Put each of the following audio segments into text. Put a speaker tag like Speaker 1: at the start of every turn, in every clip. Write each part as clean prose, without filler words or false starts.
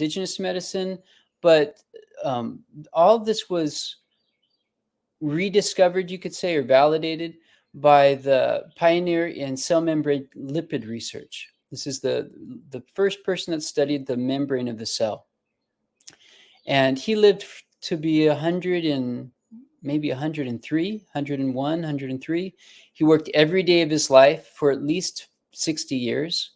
Speaker 1: indigenous medicine, but all of this was rediscovered, you could say, or validated by the pioneer in cell membrane lipid research. This is the first person that studied the membrane of the cell. And he lived to be 100 and maybe 103, 101, 103. He worked every day of his life for at least 60 years.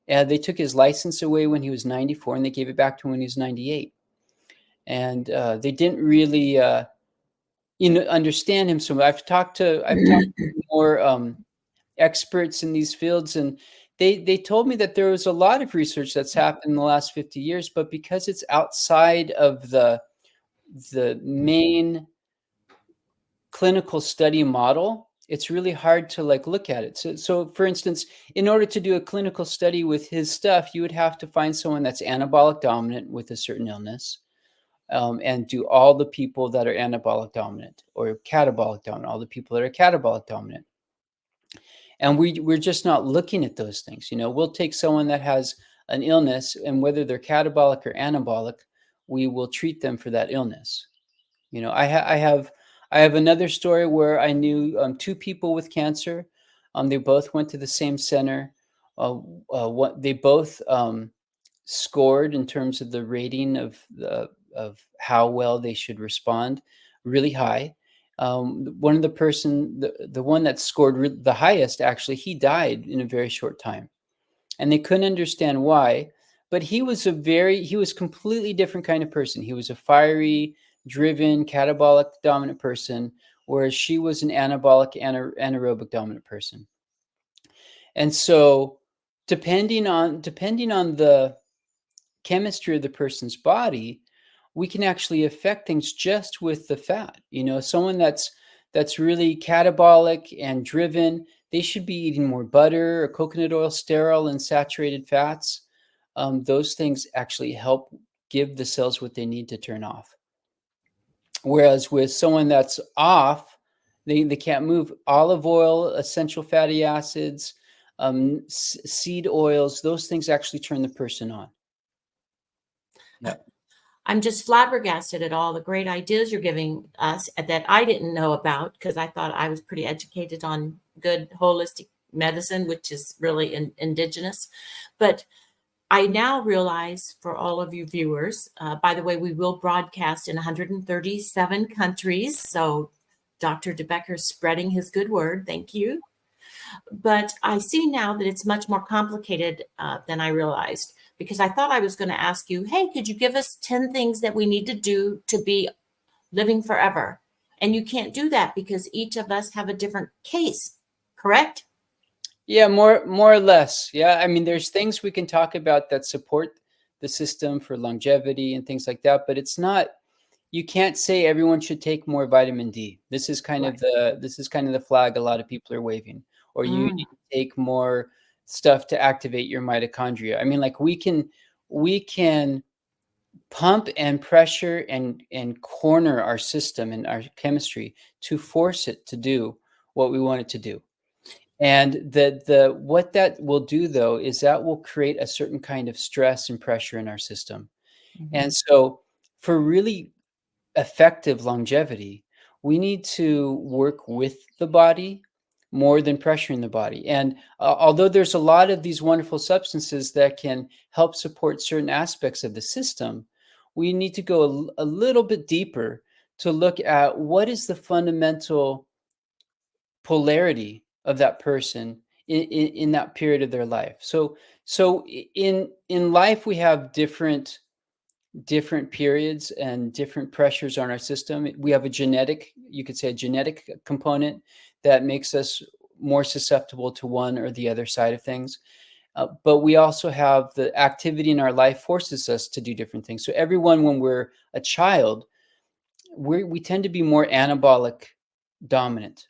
Speaker 1: They took his license away when he was 94, and they gave it back to him when he was 98. And they didn't really understand him so much. I've talked to more experts in these fields, and they told me that there was a lot of research that's happened in the last 50 years, but because it's outside of the main clinical study model, it's really hard to look at it. So for instance, in order to do a clinical study with his stuff, you would have to find someone that's anabolic dominant with a certain illness, and do all the people that are anabolic dominant, or catabolic dominant, all the people that are catabolic dominant. And we're just not looking at those things. We'll take someone that has an illness, and whether they're catabolic or anabolic, we will treat them for that illness. I have another story where I knew two people with cancer. They both went to the same center. They both scored in terms of the rating of how well they should respond, really high. One of the one that scored the highest, actually, he died in a very short time, and they couldn't understand why. But he was completely different kind of person. He was a fiery, driven, catabolic dominant person, whereas she was an anabolic, anaerobic dominant person. And so, depending on the chemistry of the person's body, we can actually affect things just with the fat. Someone that's really catabolic and driven, they should be eating more butter or coconut oil, sterile and saturated fats. Those things actually help give the cells what they need to turn off. Whereas with someone that's off, they can't move. Olive oil, essential fatty acids, seed oils, those things actually turn the person on. Yeah.
Speaker 2: I'm just flabbergasted at all the great ideas you're giving us that I didn't know about, because I thought I was pretty educated on good holistic medicine, which is really indigenous. But I now realize, for all of you viewers, by the way, we will broadcast in 137 countries. So Dr. Becker is spreading his good word. Thank you. But I see now that it's much more complicated than I realized, because I thought I was going to ask you, hey, could you give us 10 things that we need to do to be living forever? And you can't do that because each of us have a different case, correct?
Speaker 1: Yeah, more or less. Yeah, I mean, there's things we can talk about that support the system for longevity and things like that, but it's not. You can't say everyone should take more vitamin D. This is kind of the flag a lot of people are waving. Or you need to take more stuff to activate your mitochondria. I mean, we can pump and pressure and corner our system and our chemistry to force it to do what we want it to do. And what that will do, though, is that will create a certain kind of stress and pressure in our system. Mm-hmm. And so for really effective longevity, we need to work with the body more than pressuring the body. And although there's a lot of these wonderful substances that can help support certain aspects of the system, we need to go a little bit deeper to look at what is the fundamental polarity of that person in that period of their life. So in life, we have different periods and different pressures on our system. We have you could say a genetic component that makes us more susceptible to one or the other side of things. But we also have the activity in our life forces us to do different things. So everyone, when we're a child, we tend to be more anabolic dominant,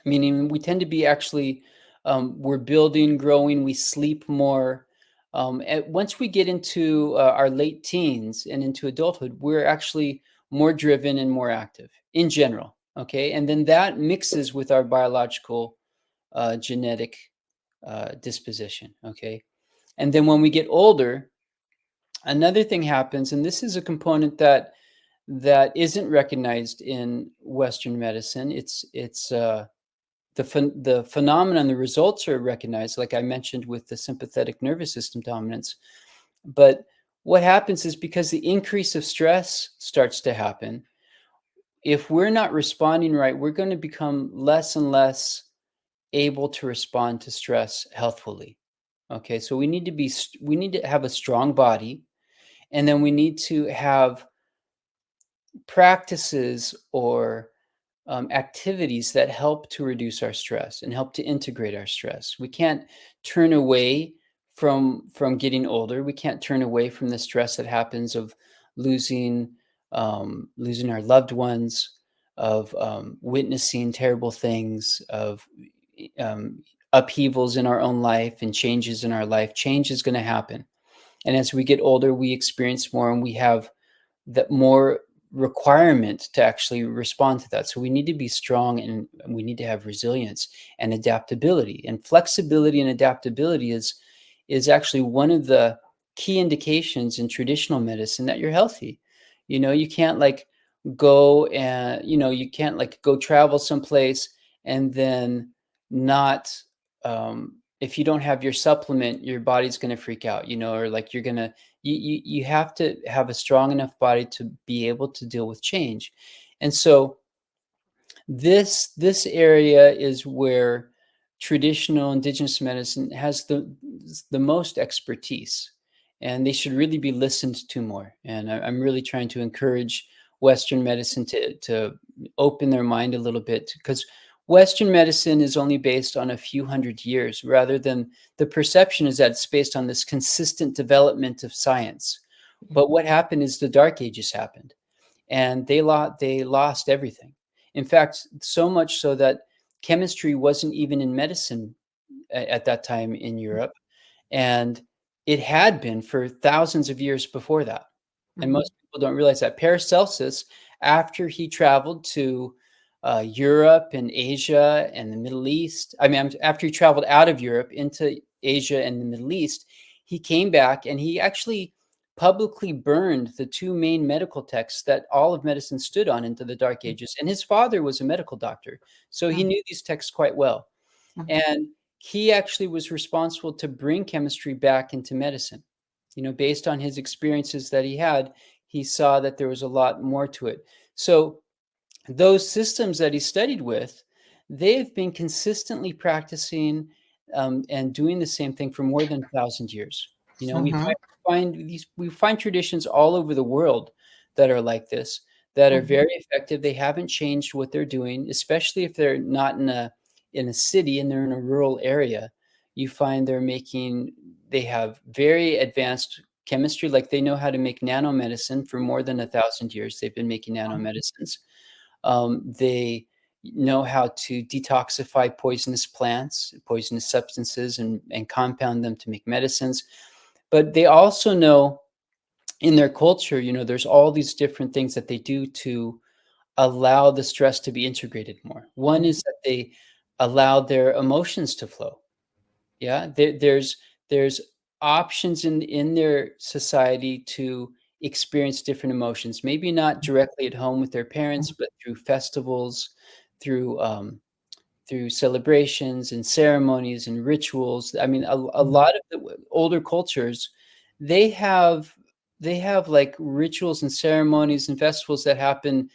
Speaker 1: meaning we tend to be actually, we're building, growing, we sleep more. Once we get into our late teens and into adulthood, we're actually more driven and more active in general. Okay. And then that mixes with our biological genetic disposition. Okay. And then when we get older, Another thing happens, and this is a component that isn't recognized in Western medicine. The phenomenon, the results are recognized, like I mentioned with the sympathetic nervous system dominance. But what happens is, because the increase of stress starts to happen, if we're not responding right, we're going to become less and less able to respond to stress healthfully. Okay, so we need to have a strong body, and then we need to have practices or activities that help to reduce our stress and help to integrate our stress. We can't turn away from getting older. We can't turn away from the stress that happens of losing losing our loved ones, of witnessing terrible things, of upheavals in our own life and changes in our life. Change is going to happen, and as we get older, we experience more, and we have that more requirement to actually respond to that. So we need to be strong, and we need to have resilience and adaptability. And flexibility and adaptability is actually one of the key indications in traditional medicine that you're healthy. You can't like go and you can't like go travel someplace and then not if you don't have your supplement, your body's going to freak out, or like you're going to you have to have a strong enough body to be able to deal with change. And so this area is where traditional indigenous medicine has the most expertise, and they should really be listened to more. And I'm really trying to encourage Western medicine to open their mind a little bit, because Western medicine is only based on a few hundred years, rather than the perception is that it's based on this consistent development of science. But what happened is the Dark Ages happened, and they lost everything. In fact, so much so that chemistry wasn't even in medicine at that time in Europe, and it had been for thousands of years before that. And
Speaker 2: Mhm.
Speaker 1: most people don't realize that Paracelsus, after he traveled to Europe and Asia and the Middle East, after he traveled out of Europe into Asia and the Middle East, he came back and he actually publicly burned the two main medical texts that all of medicine stood on into the Dark Ages. And his father was a medical doctor, so he
Speaker 2: Mhm.
Speaker 1: knew these texts quite well.
Speaker 2: Mhm.
Speaker 1: And he actually was responsible to bring chemistry back into medicine. Based on his experiences that he had, he saw that there was a lot more to it. So those systems that he studied with, they have been consistently practicing and doing the same thing for more than 1,000 years.
Speaker 2: Mhm.
Speaker 1: We find traditions all over the world that are like this, that are
Speaker 2: Mhm.
Speaker 1: very effective. They haven't changed what they're doing, especially if they're not in a city and they're in a rural area. You find they have very advanced chemistry, like they know how to make nanomedicine for more than 1,000 years. They've been making nanomedicines. They know how to detoxify poisonous plants, poisonous substances, and compound them to make medicines. But they also know in their culture, there's all these different things that they do to allow the stress to be integrated more. One
Speaker 2: Mhm.
Speaker 1: is that they allow their emotions to flow. Yeah, there's options in their society to experience different emotions. Maybe not directly at home with their parents, but through festivals, through through celebrations and ceremonies and rituals. I mean, a
Speaker 2: Mhm.
Speaker 1: lot of the older cultures, they have they have like rituals and ceremonies and festivals that happen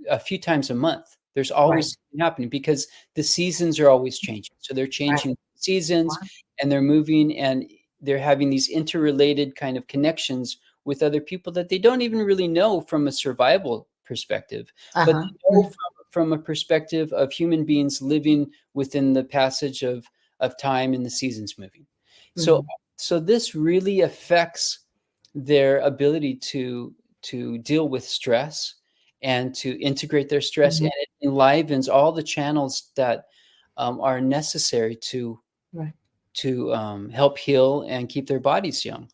Speaker 1: a few times a month. There's
Speaker 2: Right.
Speaker 1: always something happening because the seasons are always changing. So they're
Speaker 2: Right.
Speaker 1: changing seasons,
Speaker 2: Wow.
Speaker 1: and they're moving, and they're having these interrelated kind of connections with other people that they don't even really know from a survival perspective, but
Speaker 2: Uh-huh.
Speaker 1: they know
Speaker 2: Mhm.
Speaker 1: from a perspective of human beings living within the passage of time and the seasons moving. So
Speaker 2: Mhm.
Speaker 1: so this really affects their ability to deal with stress and to integrate their stress, and
Speaker 2: Mhm.
Speaker 1: it enlivens all the channels that are necessary to
Speaker 2: Right.
Speaker 1: help heal and keep their bodies young.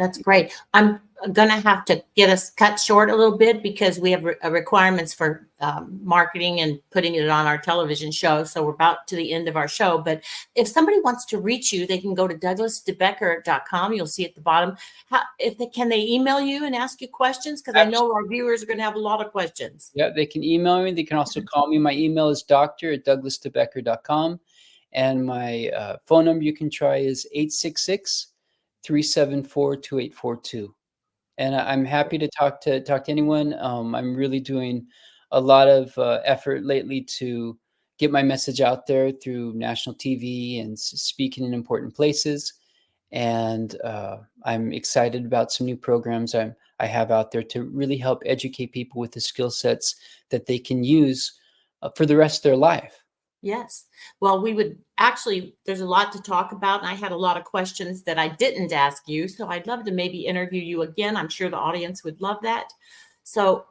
Speaker 2: That's great. I'm going to have to get us cut short a little bit because we have requirements for marketing and putting it on our television show. So we're about to the end of our show. But if somebody wants to reach you, they can go to douglasdebecker.com. You'll see at the bottom. Can they email you and ask you questions? Because I know our viewers are going to have a lot of questions.
Speaker 1: Yeah, they can email me. They can also call me. My email is doctor@douglasdebecker.com. And my phone number you can try is 866-374-2842. And I'm happy to talk to anyone. I'm really doing a lot of effort lately to get my message out there through national TV and speaking in important places. And I'm excited about some new programs I have out there to really help educate people with the skill sets that they can use for the rest of their life.
Speaker 2: Yes. Well, there's a lot to talk about. And I had a lot of questions that I didn't ask you. So I'd love to maybe interview you again. I'm sure the audience would love that. So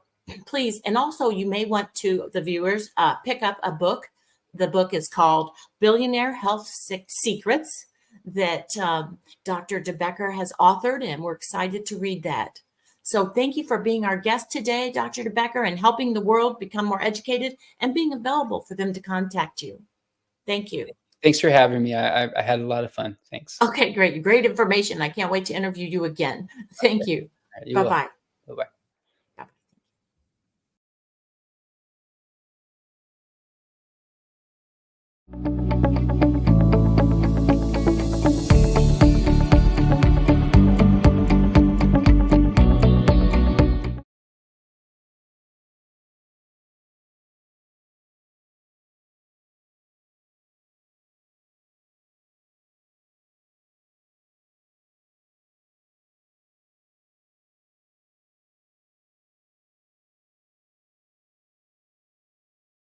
Speaker 2: please. And also you may want to, the viewers, pick up a book. The book is called Billionaire Health Secrets that Dr. DeBecker has authored. And we're excited to read that. So thank you for being our guest today, Dr. DeBecker, and helping the world become more educated and being available for them to contact you. Thank you.
Speaker 1: Thanks for having me. I had a lot of fun. Thanks.
Speaker 2: Okay, great. Great information. I can't wait to interview you again. Thank you. Bye-bye.
Speaker 1: Bye-bye.
Speaker 2: Bye-bye.